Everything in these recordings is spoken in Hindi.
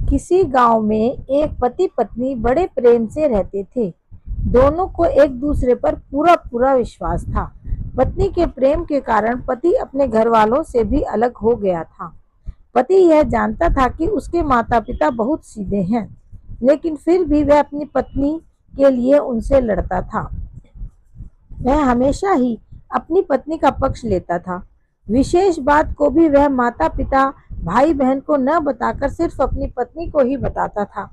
किसी गांव में एक पति पत्नी बड़े प्रेम से रहते थे। दोनों को एक दूसरे पर पूरा पूरा विश्वास था। पत्नी के प्रेम के कारण पति अपने घर वालों से भी अलग हो गया था। पति यह जानता था कि उसके माता पिता बहुत सीधे हैं, लेकिन फिर भी वह अपनी पत्नी के लिए उनसे लड़ता था। वह हमेशा ही अपनी पत्नी का पक्ष लेता था। विशेष बात को भी वह माता पिता भाई बहन को न बताकर सिर्फ अपनी पत्नी को ही बताता था।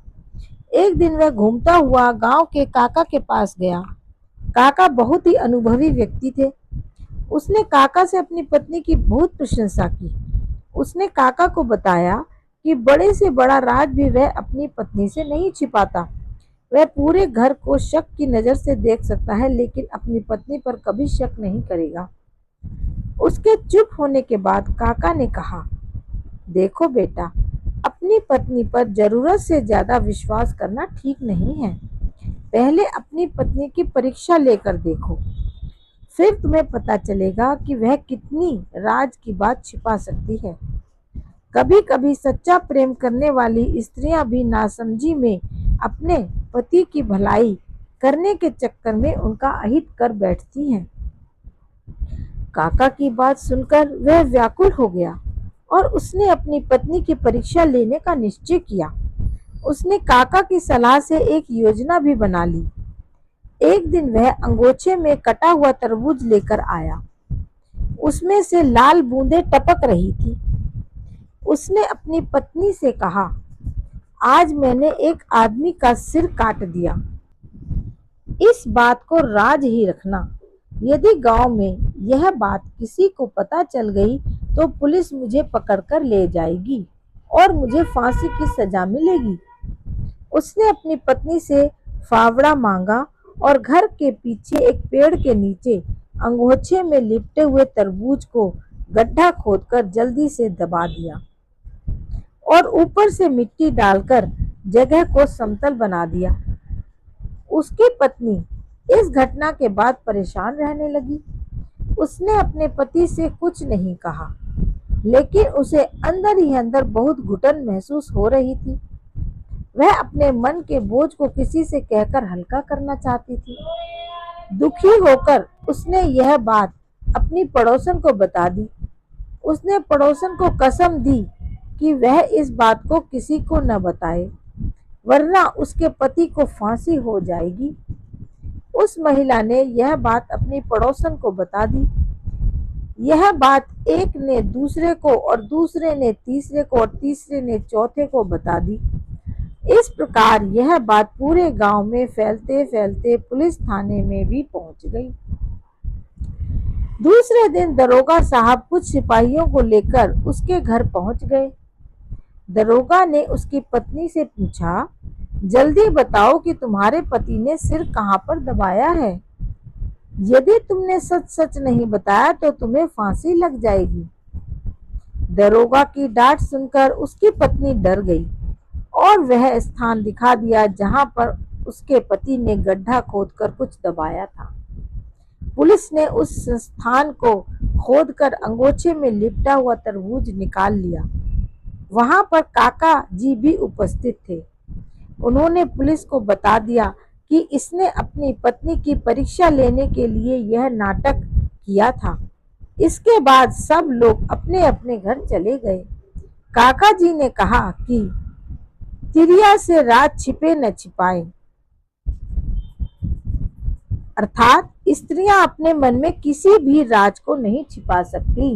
एक दिन वह घूमता हुआ गांव के काका के पास गया। काका बहुत ही अनुभवी व्यक्ति थे। उसने काका से अपनी पत्नी की बहुत प्रशंसा की। उसने काका को बताया कि बड़े से बड़ा राज भी वह अपनी पत्नी से नहीं छिपाता। वह पूरे घर को शक की नजर से देख सकता है, लेकिन अपनी पत्नी पर कभी शक नहीं करेगा। उसके चुप होने के बाद काका ने कहा, देखो बेटा, अपनी पत्नी पर जरूरत से ज्यादा विश्वास करना ठीक नहीं है। पहले अपनी पत्नी की परीक्षा लेकर देखो, फिर तुम्हें पता चलेगा कि वह कितनी राज की बात छिपा सकती है। कभी कभी सच्चा प्रेम करने वाली स्त्रियां भी नासमझी में अपने पति की भलाई करने के चक्कर में उनका अहित कर बैठती हैं। काका की बात सुनकर वह व्याकुल हो गया और उसने अपनी पत्नी की परीक्षा लेने का निश्चय किया। उसने काका की सलाह से एक योजना भी बना ली। एक दिन वह अंगोछे में कटा हुआ तरबूज लेकर आया। उसमें से लाल बूंदें टपक रही थी। उसने अपनी पत्नी से कहा, आज मैंने एक आदमी का सिर काट दिया। इस बात को राज ही रखना। यदि गांव में यह बात किसी को पता चल गई तो पुलिस मुझे पकड़कर ले जाएगी और मुझे फांसी की सजा मिलेगी। उसने अपनी पत्नी से फावड़ा मांगा और घर के पीछे एक पेड़ के नीचे अंगोछे में लिपटे हुए तरबूज को गड्ढा खोदकर जल्दी से दबा दिया और ऊपर से मिट्टी डालकर जगह को समतल बना दिया। उसकी पत्नी इस घटना के बाद परेशान रहने लगी। उसने अपने पति से कुछ नहीं कहा, लेकिन उसे अंदर ही अंदर बहुत घुटन महसूस हो रही थी। वह अपने मन के बोझ को किसी से कहकर हल्का करना चाहती थी। दुखी होकर उसने यह बात अपनी पड़ोसन को बता दी। उसने पड़ोसन को कसम दी कि वह इस बात को किसी को न बताए, वरना उसके पति को फांसी हो जाएगी। उस महिला ने यह बात अपनी पड़ोसन को बता दी। यह बात एक ने दूसरे को और दूसरे ने तीसरे को और तीसरे ने चौथे को बता दी। इस प्रकार यह बात पूरे गांव में फैलते फैलते पुलिस थाने में भी पहुंच गई। दूसरे दिन दरोगा साहब कुछ सिपाहियों को लेकर उसके घर पहुंच गए। दरोगा ने उसकी पत्नी से पूछा, जल्दी बताओ कि तुम्हारे पति ने सिर कहां पर दबाया है। यदि तुमने सच सच नहीं बताया तो तुम्हें फांसी लग जाएगी। दरोगा की डांट सुनकर उसकी पत्नी डर गई और वह स्थान दिखा दिया जहां पर उसके पति ने गड्ढा खोदकर कुछ दबाया था। पुलिस ने उस स्थान को खोदकर अंगोछे में लिपटा हुआ तरबूज निकाल लिया। वहां पर काका जी भी उपस्थित थे। उन्होंने पुलिस को बता दिया कि इसने अपनी पत्नी की परीक्षा लेने के लिए यह नाटक किया था। इसके बाद सब लोग अपने अपने घर चले गए। काका जी ने कहा कि तिरिया से राज छिपे न छिपाए, अर्थात स्त्रियां अपने मन में किसी भी राज को नहीं छिपा सकती।